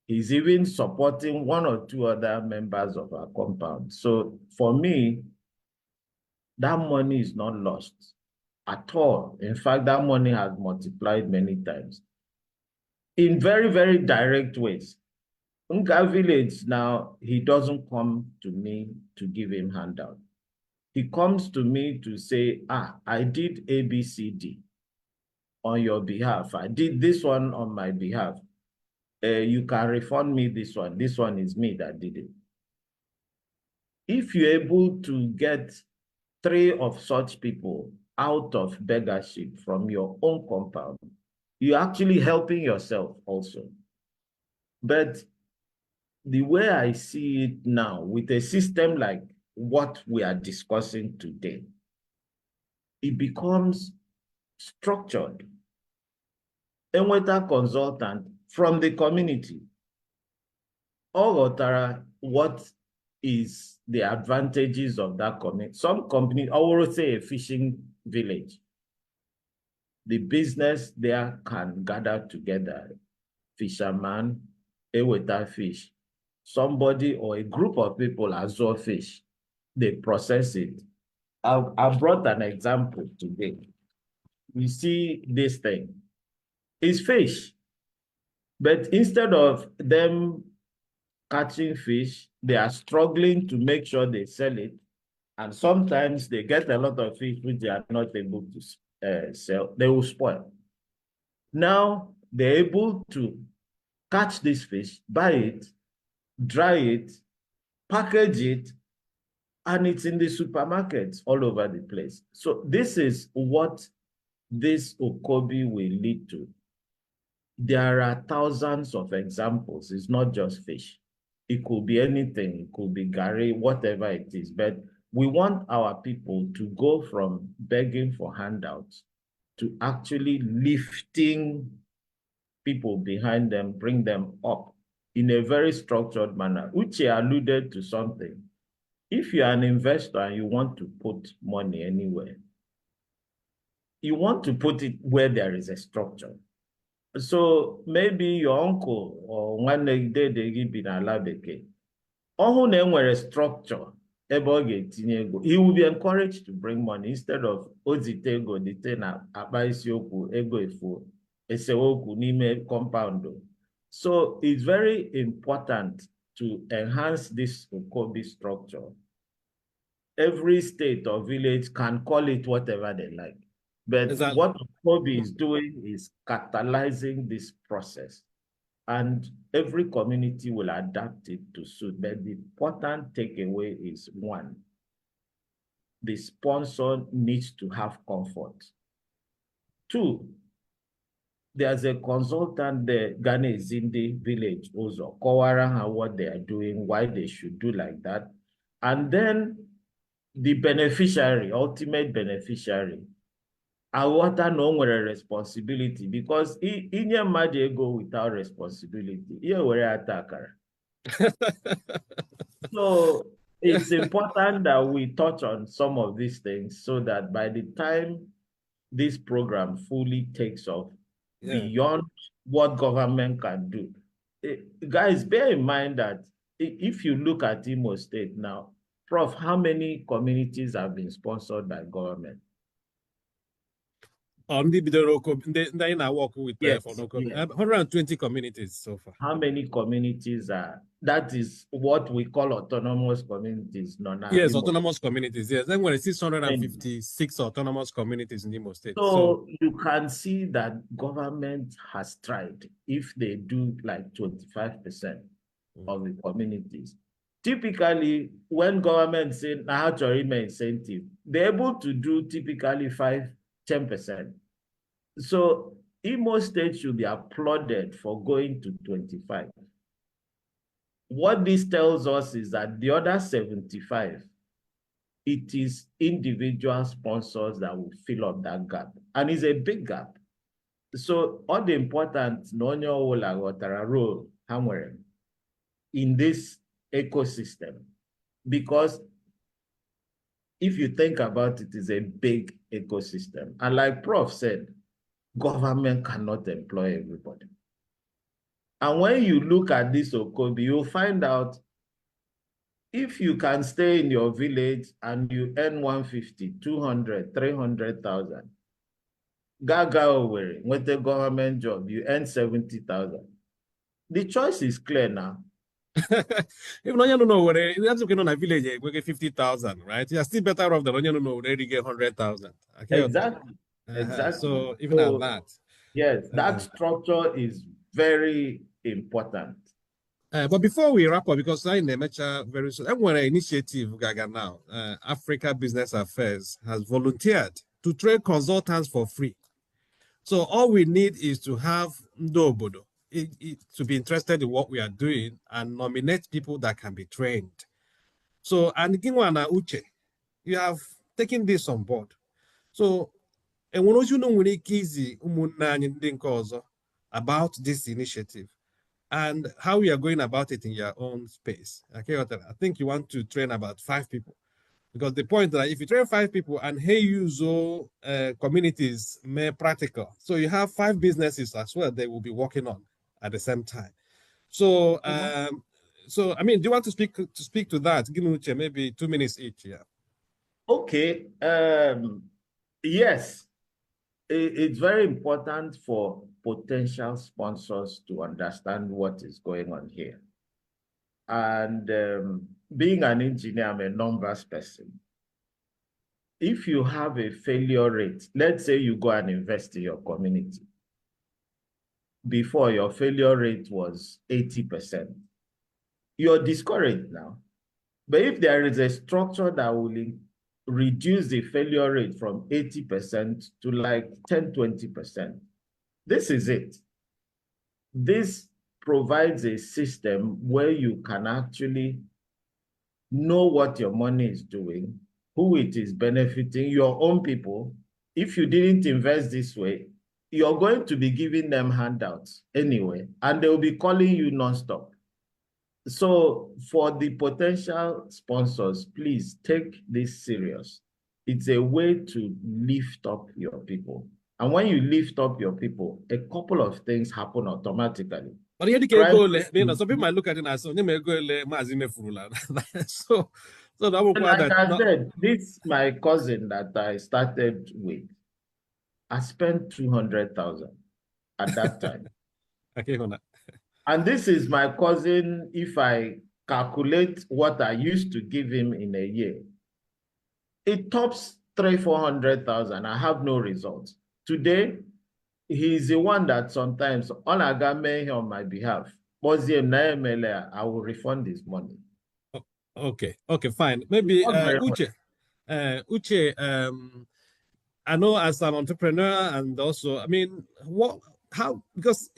He's even supporting one or two other members of our compound. So for me, that money is not lost at all. In fact, that money has multiplied many times in very, very direct ways. Unga village now, he doesn't come to me to give him handout. He comes to me to say, I did ABCD on your behalf. I did this one on my behalf. You can refund me this one. This one is me that did it. If you're able to get 3 of such people out of beggarship from your own compound, you're actually helping yourself also. But the way I see it now, with a system like what we are discussing today, it becomes structured. And with a consultant from the community, what is the advantages of that community? Some company, I will say a fishing village. The business there can gather together, fisherman, a water fish, somebody or a group of people absorb fish, they process it. I brought an example today. You see this thing, it's fish, but instead of them catching fish, they are struggling to make sure they sell it. And sometimes they get a lot of fish which they are not able to sell. They will spoil. Now they're able to catch this fish, buy it, dry it, package it, and it's in the supermarkets all over the place. So this is what this OKOBI will lead to. There are thousands of examples. It's not just fish. It could be anything. It could be gari, whatever it is. But we want our people to go from begging for handouts to actually lifting people behind them, bring them up in a very structured manner. Uche alluded to something. If you're an investor and you want to put money anywhere, you want to put it where there is a structure. So maybe your uncle or one day they give in ala bekee. Ọhụ na enwere structure ebe ọ ga-etinye ego, he will be encouraged to bring money instead of ozite ego dite na akpa isiokwu ego efu eseokwu n'ime compound. So it's very important to enhance this OKOBI structure. Every state or village can call it whatever they like. But exactly. What OKOBI is doing is catalyzing this process. And every community will adapt it to suit. But the important takeaway is, one, the sponsor needs to have comfort. Two, there's a consultant there, Ghana is in the village also, Kowara what they are doing, why they should do like that. And then the beneficiary, ultimate beneficiary, Awata no nwere responsibility, because inye mmadụ go without responsibility, ihe were atakara. So it's important that we touch on some of these things so that by the time this program fully takes off, beyond what government can do. Guys, bear in mind that if you look at Imo State now, Prof, how many communities have been sponsored by government? On the OKOBI, they work with Yes, for OKOBI. yes. 120 communities so far. How many communities are? That is what we call autonomous communities. Yes, autonomous communities. Yes, then we're 656 autonomous communities in Imo State. So you can see that government has tried. If they do like 25% of the communities, typically when government say now to incentive, they're able to do typically 10%. So Imo State should be applauded for going to 25. What this tells us is that the other 75, it is individual sponsors that will fill up that gap. And it's a big gap. So all the important role in this ecosystem, because if you think about it, it's a big ecosystem. And like Prof said, government cannot employ everybody. And when you look at this OKOBI, you'll find out if you can stay in your village and you earn 150, 200, 300,000, Gaga Owerri, with a government job, you earn 70,000. The choice is clear now. Even though you don't know where that's okay on a village, we get 50,000, right? You're still better off than when you don't know where you get 100,000. Okay. Exactly. Exactly. So even at that. Yes, that structure is very important. But before we wrap up, because I mentioned very soon, when an initiative Gaga now, Africa Business Affairs has volunteered to train consultants for free. So all we need is to have Ndobodo to be interested in what we are doing and nominate people that can be trained. So, and Gingwana Uche, you have taken this on board. So, and when you know about this initiative and how we are going about it in your own space. Okay, I think you want to train about 5 people. Because the point that if you train 5 people and hey, use communities more practical, so you have 5 businesses as well they will be working on at the same time. So, so I mean, do you want to speak to that? Give me maybe 2 minutes each. Yeah. Okay. Yes, it's very important for potential sponsors to understand what is going on here. And being an engineer, I'm a numbers person. If you have a failure rate, let's say you go and invest in your community. Before, your failure rate was 80%. You're discouraged now. But if there is a structure that will reduce the failure rate from 80% to like 10, 20%, this is it. This provides a system where you can actually know what your money is doing, who it is benefiting, your own people. If you didn't invest this way, you're going to be giving them handouts anyway, and they'll be calling you nonstop. So for the potential sponsors, please take this serious. It's a way to lift up your people. And when you lift up your people, a couple of things happen automatically. But you can go, some people might look at it as so so that will like that. I said, this my cousin that I started with. I spent 200,000 at that time. Okay, and this is my cousin. If I calculate what I used to give him in a year, it tops 300,000-400,000. I have no results. Today, he's the one that sometimes all I got on my behalf. I will refund his money. Okay, fine. Maybe Uche. I know as an entrepreneur, and also, I mean, because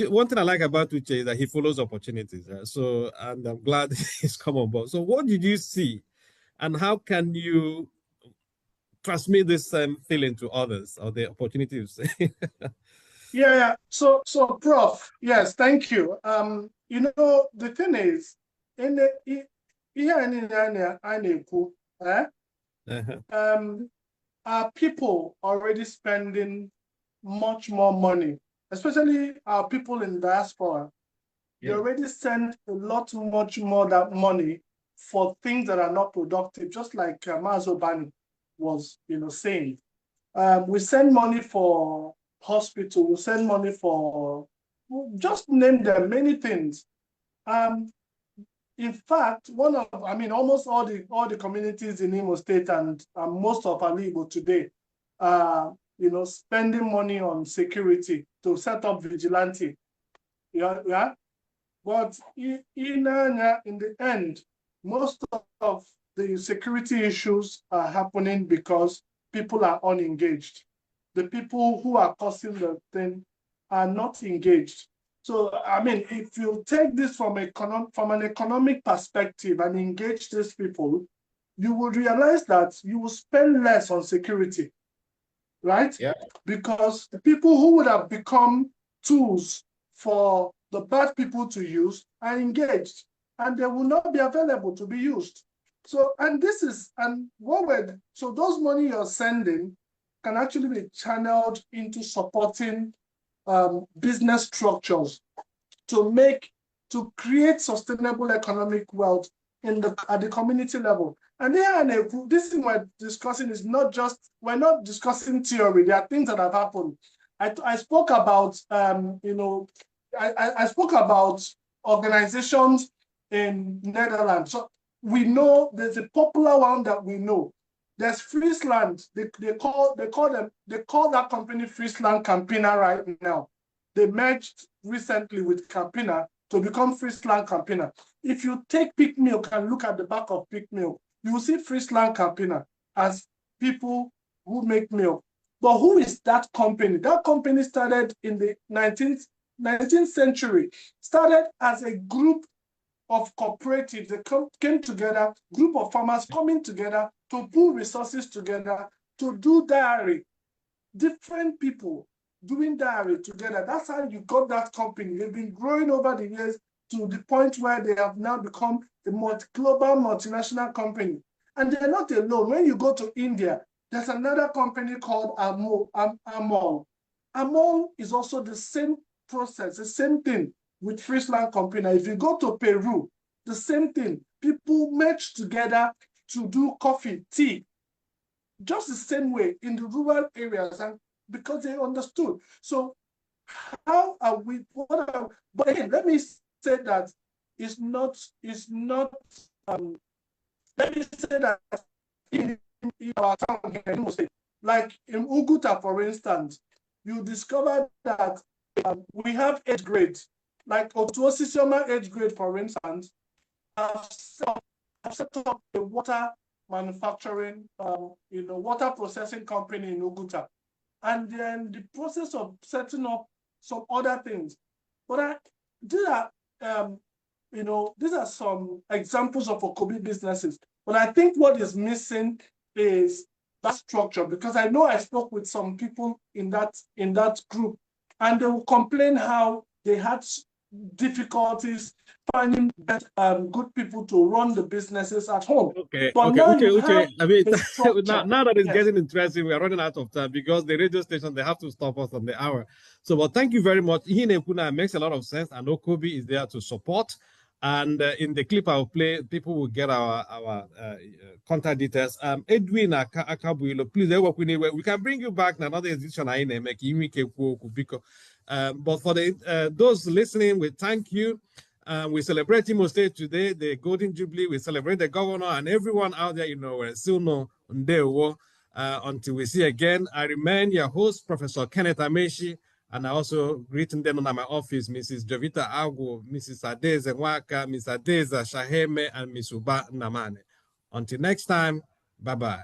one thing I like about Uche is that he follows opportunities. So, and I'm glad he's come on board. So, what did you see, and how can you transmit this feeling to others or the opportunities? Yeah. So, Prof, yes, thank you. You know, the thing is, are people already spending much more money, especially our people in diaspora? They already send a lot much more that money for things that are not productive, just like Mazo Bani was, saying. We send money for hospital, we send money for, just name them, many things. In fact, almost all the communities in Imo State and most of Alibo today, spending money on security to set up vigilante. Yeah. But in the end, most of the security issues are happening because people are unengaged. The people who are causing the thing are not engaged. So, if you take this from an economic perspective and engage these people, you will realize that you will spend less on security, right? Yeah. Because the people who would have become tools for the bad people to use are engaged, and they will not be available to be used. So, so those money you're sending can actually be channeled into supporting business structures to create sustainable economic wealth at the community level. And this thing we're discussing is we're not discussing theory. There are things that have happened. I spoke about I spoke about organizations in Netherlands. So we know there's a popular one that we know. There's Friesland. They call that company Friesland Campina right now. They merged recently with Campina to become Friesland Campina. If you take Peak Milk and look at the back of Peak Milk, you will see Friesland Campina as people who make milk. But who is that company? That company started in the 19th century, started as a group of cooperatives that came together, group of farmers coming together to pool resources together to do dairy. Different people doing dairy together. That's how you got that company. They've been growing over the years to the point where they have now become a global multinational company. And they're not alone. When you go to India, there's another company called Amol. Amol is also the same process, the same thing with Friesland Campina. If you go to Peru, the same thing. People merge together to do coffee, tea, just the same way in the rural areas, and because they understood. So how are we, but again, let me say that let me say that in our town here in Imo State, like in Uguta, for instance, you discover that we have age grades, like Otuosisioma age grade, for instance, have set up a water manufacturing, water processing company in Uguta. And then the process of setting up some other things. But these are some examples of OKOBI businesses. But I think what is missing is that structure, because I know I spoke with some people in that group, and they will complain how they had difficulties finding good people to run the businesses at home. Okay, but okay, now Uche, I mean, now that it's yes. getting interesting, we are running out of time because the radio station, they have to stop us on the hour. So, but thank you very much. Hinekuna makes a lot of sense, and OKOBI is there to support. And in the clip I'll play, people will get our contact details. Edwin Akabuilo, please, we can bring you back another edition. But for those listening, we thank you. We celebrate Imo State today, the Golden Jubilee. We celebrate the governor and everyone out there, still know Ndewo. Until we see again, I remain your host, Professor Kenneth Amechi, and I also greeting them on my office, Mrs. Jovita Agwo, Mrs. Adeze Nwaka, Ms. Adeza Shaheme, and Ms. Uba Namane. Until next time, bye-bye.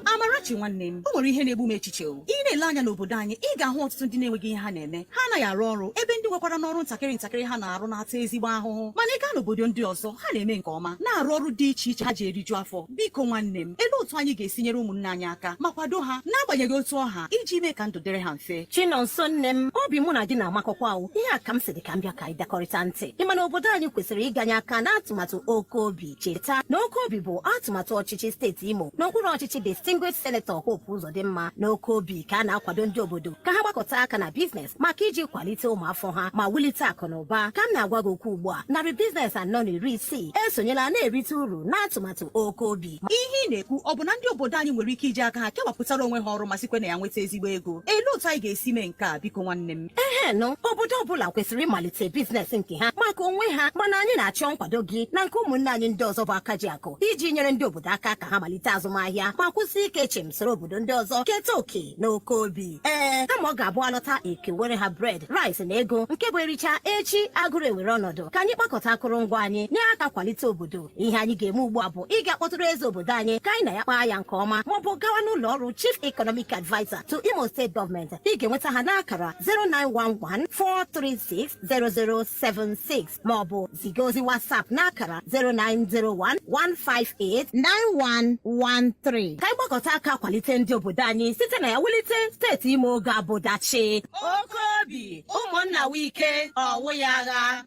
Amarachi nwanne m, o nwere ihe na-egbu m echiche o. Ị na-ele anya n'obodo anyị, ị ga-ahụ ọtụtụ ndị na-enweghị ihe ha na-eme. Ha anaghị arụ ọrụ ebe ndị nwekwara n'ọrụ ntakịrị ha na-arụ na-ata ezigbo ahụhụ. Mana ị gaa n'obodo ndị ọzọ, ha na-eme nke ọma, na-arụ ọrụ dị iche iche ha ji eriju afọ. Biko nwanne m, ele otu anyị ga-esi nyere ụmụnne anyị aka ma kwado ha n'agbanyeghị otu ọha iji mee ka ndụ dịrị ha mfe. Chinonso nne m, obi mụ na gị na-amakọkwa ahụ. Ihe a ka m sị dị ka m bịa ka anyị dakọrịta ntị. Ị ma na obodo anyị kwesịrị ịganye aka n'atụmatụ OKOBI. Cheta na OKOBI bụ atụmatụ ọchịchị steeti Imo n'okpuru ọchịchị Distinguished Senator Hope Uzodimma. Na OKOBI ka a na-akwado ndị obodo ka ha gbakọta aka na biznes maka iji kwalite ụmụafọ ha ma wulite akụ na ụba. Ka m na-agwa gị okwu ugbu a, narị biznes anọ na 60 esonyela na-erite uru n'atụmatụ OKOBI. Ihe ị na-ekwu ọ bụ na ndị obodo anyị nwere ike iji aka ha kewapụtara onwe ha ọrụ ma sikwe na ya nweta ezigbo ego? Elu otu anyị ga-esi mee nke a, biko nwanne m? Nụ obodo ọbụla kwesịrị ịmalite biznes nke ha maka onwe ha, mana anyị na-achọ nkwado gị na nke ụmụnne anyị ndị ọzọ bụ aka ji akụ iji nyere ndị obodo aka ka ha malite azụmahịa ma kwụsị ike chem soro obodo ndị ọzọ keta oke na OKOBI. Kama ọ ga-abụ alọta ekewere ha bred, rice na ego nke bụ ericha echi agụrụ ewere ọnọdụ, ka anyị kpakọta akụrụngwa anyị nye aka kwalite obodo. Ihe anyị ga-eme ugbu a bụ ịga kpọtụrụ eze obodo anyị ka anyị na ya kpaa ya nke ọma, maọbụ gawa n'ụlọ ọrụ Chief Economic Advisor to Imo State Government. Ị ga-enweta ha n'akara 09114360076 maọbụ ziga ozi WhatsApp n'akara 09011589113 ka anyị gbakọta aka kwalite ndị obodo anyị site na ya wulite steeti Imo oge abụdachi. OKOBI, ụmụnna wike ọwụ ya agha.